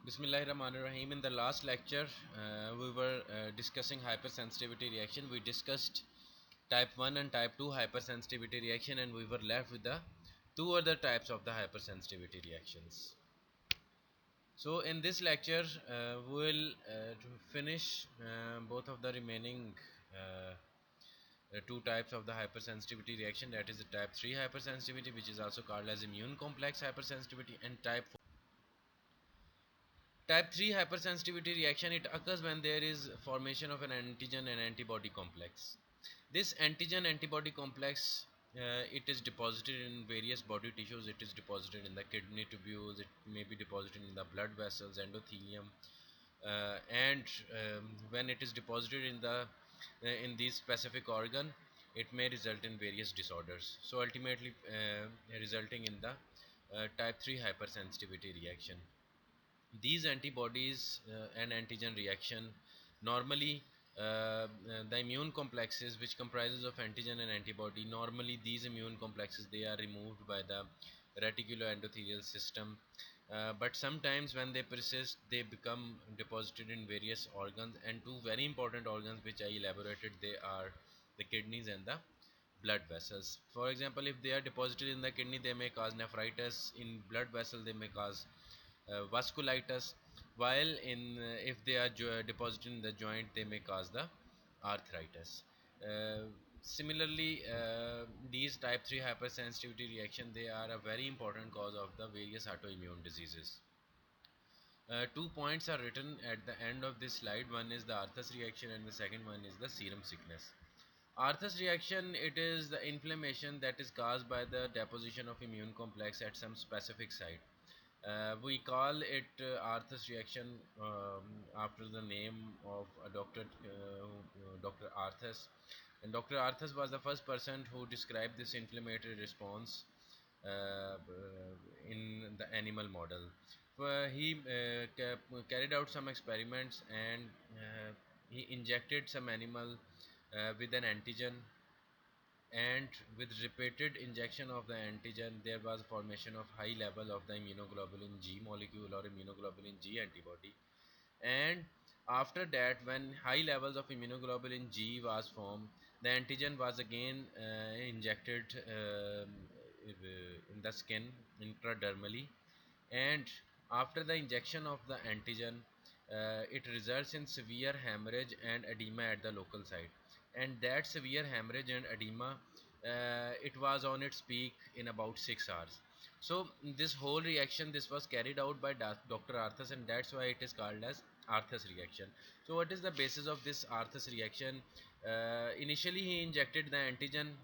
Bismillahirrahmanirrahim. In the last lecture, we were discussing hypersensitivity reaction. We discussed type 1 and type 2 hypersensitivity reaction, and we were left with the two other types of the hypersensitivity reactions. So, in this lecture, we will to finish both of the remaining two types of the hypersensitivity reaction, that is the type 3 hypersensitivity, which is also called as immune complex hypersensitivity, and type 4. Type 3 hypersensitivity reaction, it occurs when there is formation of an antigen and antibody complex. This antigen antibody complex, it is deposited in various body tissues. It is deposited in the kidney tubules, it may be deposited in the blood vessels, endothelium, and when it is deposited in the in these specific organ, it may result in various disorders, so ultimately resulting in the type 3 hypersensitivity reaction. These antibodies and antigen reaction, normally the immune complexes which comprises of antigen and antibody, normally these immune complexes, they are removed by the reticuloendothelial system, but sometimes when they persist, they become deposited in various organs, and two very important organs which I elaborated, they are the kidneys and the blood vessels. For example, if they are deposited in the kidney, they may cause nephritis. In blood vessel, they may cause vasculitis, while in if they are deposited in the joint, they may cause the arthritis. uh, Similarly, these type 3 hypersensitivity reaction, they are a very important cause of the various autoimmune diseases. Two points are written at the end of this slide. One is the Arthus reaction and the second one is the serum sickness. Arthus reaction, it is the inflammation that is caused by the deposition of immune complex at some specific site. We call it Arthus reaction after the name of a doctor, Dr. Arthus. And Dr. Arthus was the first person who described this inflammatory response in the animal model. He carried out some experiments, and he injected some animal with an antigen, and with repeated injection of the antigen, there was formation of high level of the immunoglobulin G molecule or immunoglobulin G antibody. And after that, when high levels of immunoglobulin G was formed, the antigen was again injected in the skin intradermally, and after the injection of the antigen, it results in severe hemorrhage and edema at the local site. And that severe hemorrhage and edema, it was on its peak in about 6 hours. So this whole reaction, this was carried out by Dr. Arthus, and that's why it is called as Arthus reaction. So what is the basis of this Arthus reaction? Initially he injected the antigen,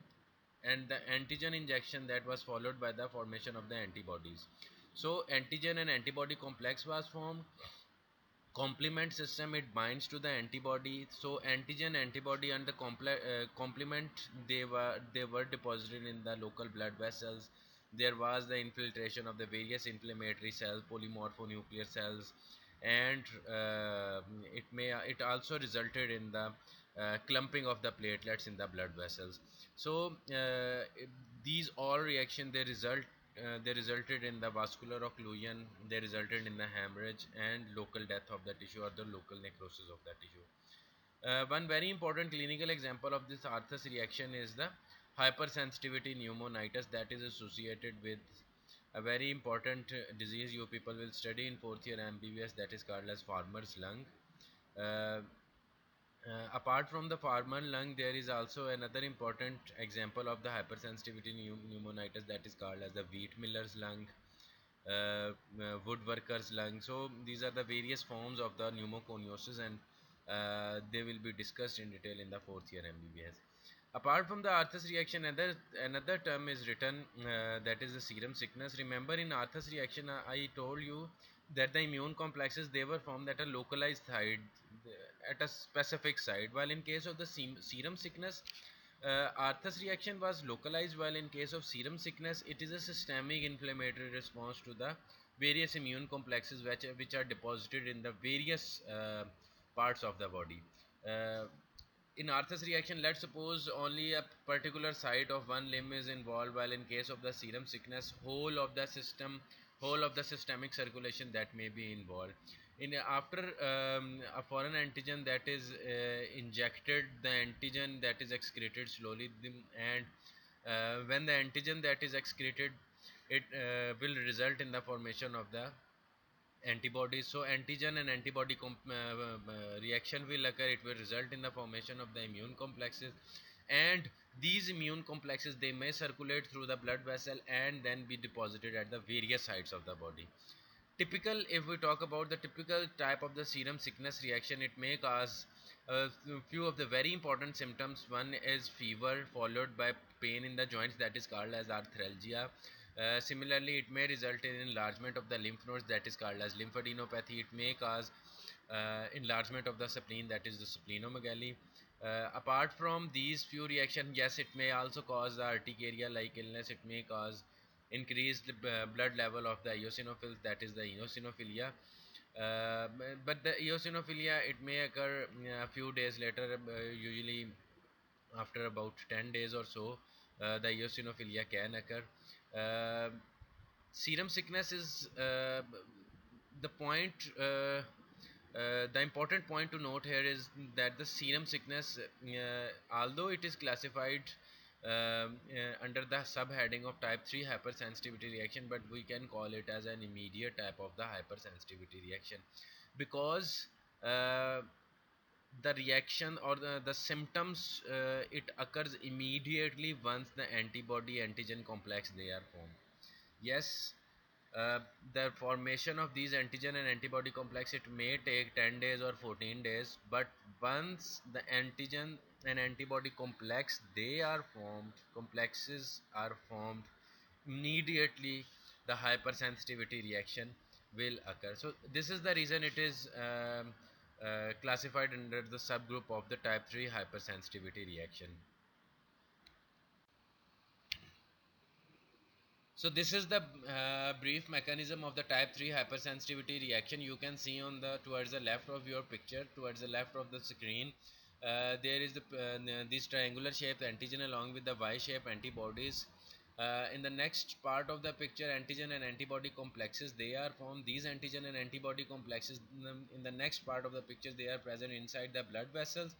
and the antigen injection, that was followed by the formation of the antibodies. So antigen and antibody complex was formed. Complement system, it binds to the antibody. So antigen, antibody, and the complement, they were deposited in the local blood vessels. There was the infiltration of the various inflammatory cells, polymorphonuclear cells, and it also resulted in the clumping of the platelets in the blood vessels. So these all reaction, they resulted in the vascular occlusion, they resulted in the hemorrhage and local death of the tissue or the local necrosis of the tissue. One very important clinical example of this Arthus reaction is the hypersensitivity pneumonitis, that is associated with a very important disease you people will study in fourth year MBBS, that is called as farmer's lung. Uh, Apart from the farmer lung, there is also another important example of the hypersensitivity pneumonitis, that is called as the wheat miller's lung, woodworker's lung. So these are the various forms of the pneumoconiosis, and they will be discussed in detail in the fourth year MBBS. Apart from the Arthus reaction, another term is written, that is the serum sickness. Remember, in Arthus reaction, I told you that the immune complexes, they were formed at a localized site, at a specific site. While in case of the serum sickness, Arthus reaction was localized, while in case of serum sickness, it is a systemic inflammatory response to the various immune complexes which are deposited in the various parts of the body. Uh, in Arthur's reaction, let's suppose only a particular site of one limb is involved, while in case of the serum sickness, whole of the system, whole of the systemic circulation that may be involved. In after a foreign antigen that is injected, the antigen that is excreted slowly, and when the antigen that is excreted, it will result in the formation of the antibodies. So antigen and antibody reaction will occur. It will result in the formation of the immune complexes, and these immune complexes, they may circulate through the blood vessel and then be deposited at the various sites of the body. Typical, if we talk about the typical type of the serum sickness reaction, it may cause a few of the very important symptoms. One is fever followed by pain in the joints, that is called as arthralgia. Similarly, it may result in enlargement of the lymph nodes, that is called as lymphadenopathy. It may cause enlargement of the spleen, that is the splenomegaly. Apart from these few reactions, yes, it may also cause the urticaria like illness. It may cause increased blood level of the eosinophils, that is the eosinophilia. But the eosinophilia, it may occur a few days later, usually after about 10 days or so. The eosinophilia can occur. uh, Serum sickness is the point the important point to note here is that the serum sickness, although it is classified under the subheading of type 3 hypersensitivity reaction, but we can call it as an immediate type of the hypersensitivity reaction, because uh, the reaction or the symptoms, it occurs immediately once the antibody antigen complex they are formed. Yes, uh, the formation of these antigen and antibody complex, it may take 10 days or 14 days, but once the antigen and antibody complexes are formed, immediately the hypersensitivity reaction will occur. So this is the reason it is classified under the subgroup of the type 3 hypersensitivity reaction. So this is the brief mechanism of the type 3 hypersensitivity reaction. You can see on the towards the left of your picture, towards the left of the screen, there is this triangular shaped antigen along with the Y shape antibodies. In the next part of the picture, antigen and antibody complexes, they are formed. These antigen and antibody complexes, in the next part of the picture, they are present inside the blood vessels,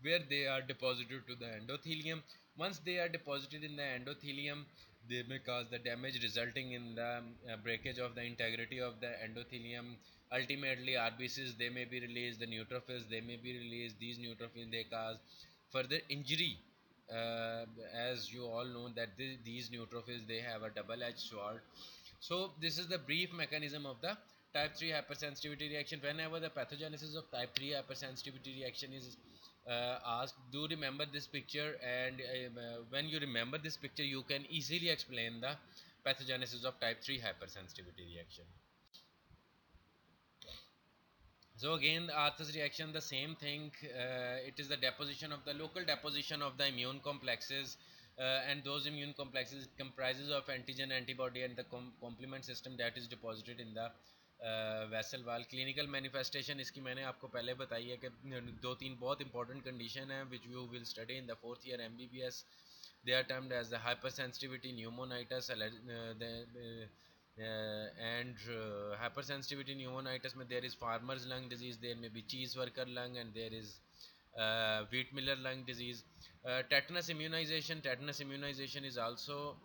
where they are deposited to the endothelium. Once they are deposited in the endothelium, they may cause the damage, resulting in the breakage of the integrity of the endothelium. Ultimately, RBCs, they may be released, the neutrophils, they may be released. These neutrophils, they cause further injury. As you all know that these neutrophils, they have a double-edged sword. So this is the brief mechanism of the type 3 hypersensitivity reaction. Whenever the pathogenesis of type 3 hypersensitivity reaction is asked, do remember this picture, and when you remember this picture, you can easily explain the pathogenesis of type 3 hypersensitivity reaction. So again, the Arthur's reaction, the same thing. It is the deposition of the local deposition of the immune complexes, and those immune complexes comprises of antigen, antibody, and the complement system that is deposited in the vessel wall. Clinical manifestation इसकी मैंने आपको पहले बताई है कि दो तीन बहुत important condition है which you will study in the 4th year MBBS. They are termed as the hypersensitivity pneumonitis, and hypersensitivity pneumonitis mein there is farmer's lung disease, there may be cheese worker lung, and there is wheat miller lung disease. Tetanus immunization is also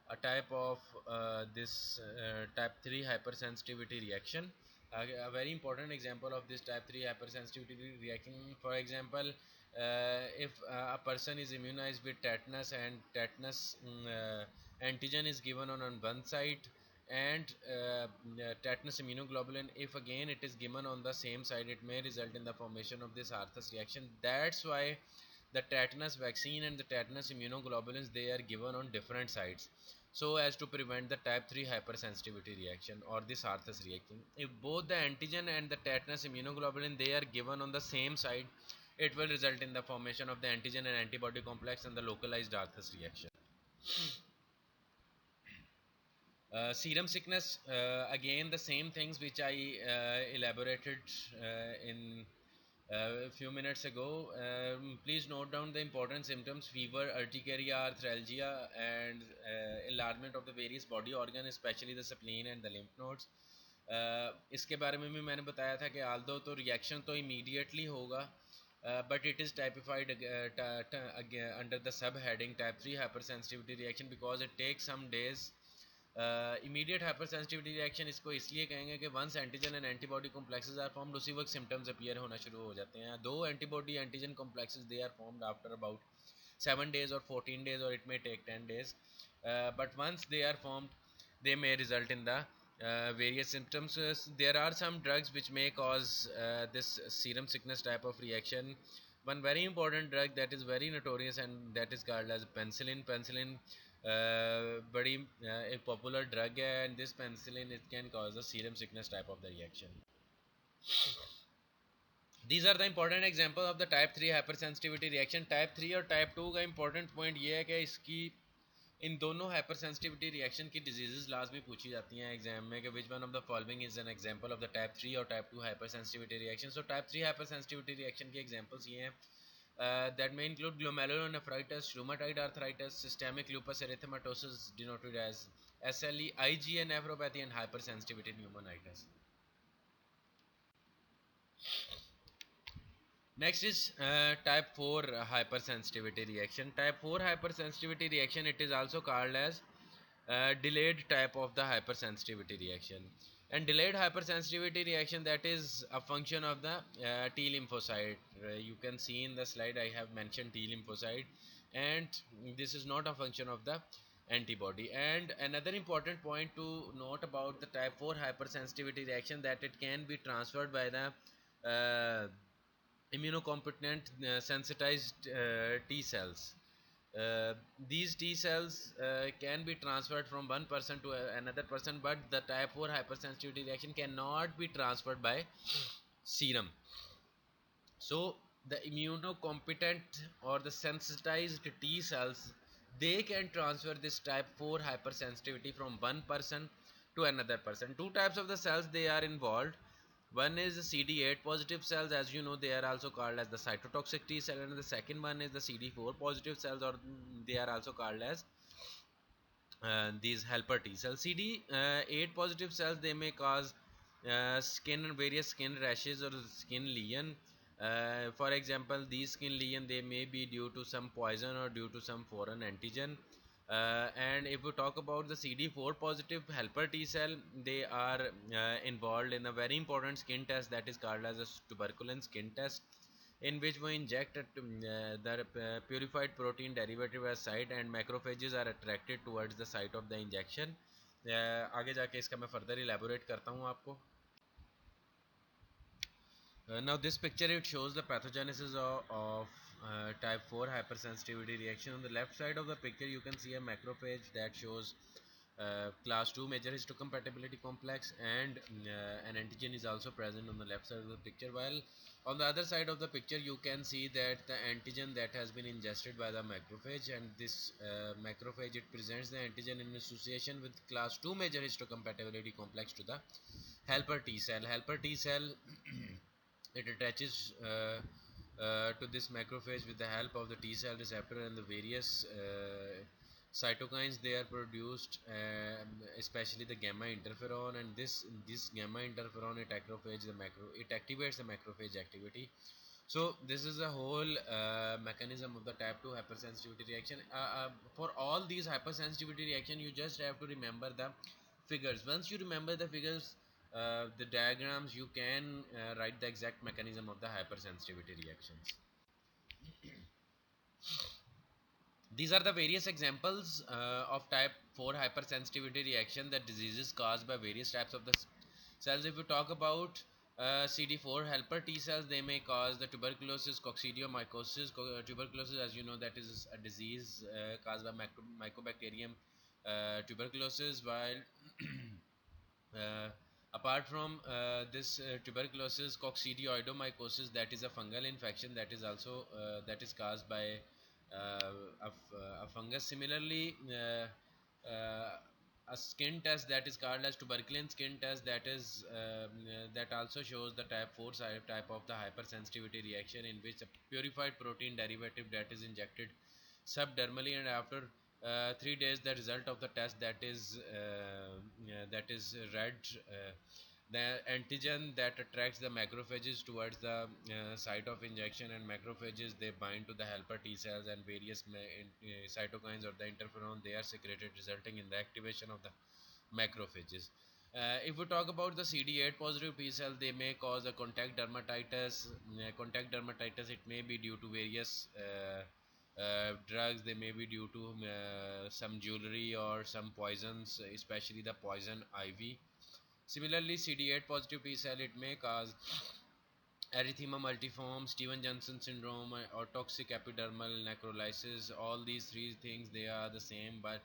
a type of this type 3 hypersensitivity reaction. A very important example of this type 3 hypersensitivity reaction, for example, if a person is immunized with tetanus, and tetanus antigen is given on one side, and tetanus immunoglobulin, if again it is given on the same side, it may result in the formation of this Arthus reaction. That's why the tetanus vaccine and the tetanus immunoglobulins, they are given on different sides, so as to prevent the type 3 hypersensitivity reaction or this Arthus reaction. If both the antigen and the tetanus immunoglobulin, they are given on the same side, it will result in the formation of the antigen and antibody complex and the localized Arthus reaction. Serum sickness, again the same things which I elaborated in a few minutes ago. Please note down the important symptoms: fever, urticaria, arthralgia, and enlargement of the various body organ, especially the spleen and the lymph nodes. इसके बारे में भी मैंने बताया था कि Aldous तो reaction तो इमीडिएटली होगा, but it is typified under the subheading type 3 hypersensitivity reaction because it takes some days. Immediate hypersensitivity reaction इसको इसलिए कहेंगे कि once antigen and antibody complexes are formed, उसी वक्त symptoms appear होना शुरू हो जाते हैं. Though antibody antigen complexes they are formed after about 7 days or 14 days, or it may take 10 days, but once they are formed they may result in the various symptoms. There are some drugs which may cause this serum sickness type of reaction. One very important drug that is very notorious, and that is called as penicillin. Penicillin बड़ी एक popular drug है, and this penicillin it can cause a serum sickness type of the reaction. These are the important example of the type 3 hypersensitivity reaction. Type 3 और type 2 का important point ये है कि इसकी इन दोनों hypersensitivity reaction की diseases last में पूछी जाती हैं एग्जाम में कि which one of the following is an example of the type 3 और type 2 hypersensitivity reaction. So type 3 hypersensitivity reaction के examples ये हैं that may include glomerulonephritis, rheumatoid arthritis, systemic lupus erythematosus denoted as SLE, IgA nephropathy, and hypersensitivity pneumonitis. Next is type 4 hypersensitivity reaction. Type 4 hypersensitivity reaction, it is also called as delayed type of the hypersensitivity reaction. And delayed hypersensitivity reaction, that is a function of the T lymphocyte. You can see in the slide I have mentioned T lymphocyte, and this is not a function of the antibody. And another important point to note about the type 4 hypersensitivity reaction, that it can be transferred by the immunocompetent sensitized T cells. These T cells can be transferred from one person to another person, but the type 4 hypersensitivity reaction cannot be transferred by serum. So the immunocompetent or the sensitized T cells, they can transfer this type 4 hypersensitivity from one person to another person. Two types of the cells they are involved. One is the CD8 positive cells, as you know, they are also called as the cytotoxic T cell, and the second one is the CD4 positive cells, or they are also called as these helper T cells. CD8 positive cells, they may cause skin and various skin rashes or skin lesion. For example, these skin lesion they may be due to some poison or due to some foreign antigen. And if we talk about the CD4 positive helper T cell, they are involved in a very important skin test that is called as a tuberculin skin test, in which we inject the purified protein derivative as site, and macrophages are attracted towards the site of the injection. आगे जाके इसका मैं further elaborate करता हूँ आपको. Now this picture it shows the pathogenesis of type 4 hypersensitivity reaction. On the left side of the picture you can see a macrophage that shows class 2 major histocompatibility complex, and an antigen is also present on the left side of the picture, while on the other side of the picture you can see that the antigen that has been ingested by the macrophage, and this macrophage it presents the antigen in association with class 2 major histocompatibility complex to the helper T cell. Helper T cell it attaches to this macrophage with the help of the T cell receptor and the various cytokines they are produced, especially the gamma interferon, and this gamma interferon it activates the macrophage activity. So this is the whole mechanism of the type 2 hypersensitivity reaction. For all these hypersensitivity reaction you just have to remember the figures. Once you remember the figures, the diagrams, you can write the exact mechanism of the hypersensitivity reactions. These are the various examples of type 4 hypersensitivity reaction, that diseases caused by various types of the cells. If we talk about CD4 helper T cells, they may cause the tuberculosis, coccidiomycosis. Tuberculosis, as you know, that is a disease caused by Mycobacterium tuberculosis, while apart from this tuberculosis, coccidioidomycosis, that is a fungal infection that is also that is caused by a fungus. Similarly, a skin test that is called as tuberculin skin test, that is that also shows the type 4 type of the hypersensitivity reaction, in which a purified protein derivative that is injected subdermally, and after 3 days the result of the test that is red. The antigen that attracts the macrophages towards the site of injection, and macrophages they bind to the helper T cells, and various cytokines or the interferon they are secreted, resulting in the activation of the macrophages. If we talk about the CD8 positive T cell, they may cause a contact dermatitis. Contact dermatitis, it may be due to various drugs, they may be due to some jewelry or some poisons, especially the poison ivy. Similarly, CD8 positive T cell, it may cause erythema multiforme, Steven-Johnson syndrome, or toxic epidermal necrolysis. All these three things they are the same, but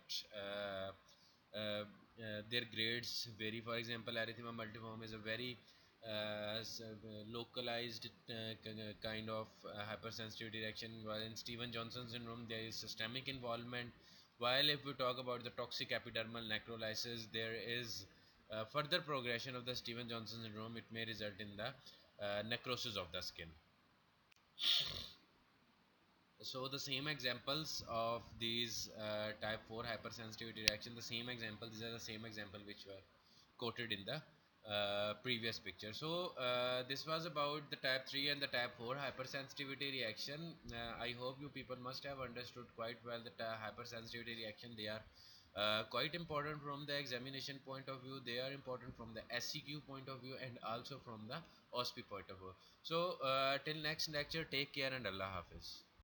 their grades vary. For example, erythema multiforme is a very localized kind of hypersensitivity reaction, while in Steven-Johnson syndrome there is systemic involvement. While if we talk about the toxic epidermal necrolysis, there is further progression of the Steven-Johnson syndrome. It may result in the necrosis of the skin. So the same examples of these type 4 hypersensitivity reaction, the same example, these are the same example which were quoted in the previous picture. So this was about the type 3 and the type 4 hypersensitivity reaction. I hope you people must have understood quite well that hypersensitivity reaction, they are quite important from the examination point of view, they are important from the SCQ point of view, and also from the OSPE point of view. So till next lecture, take care and Allah Hafiz.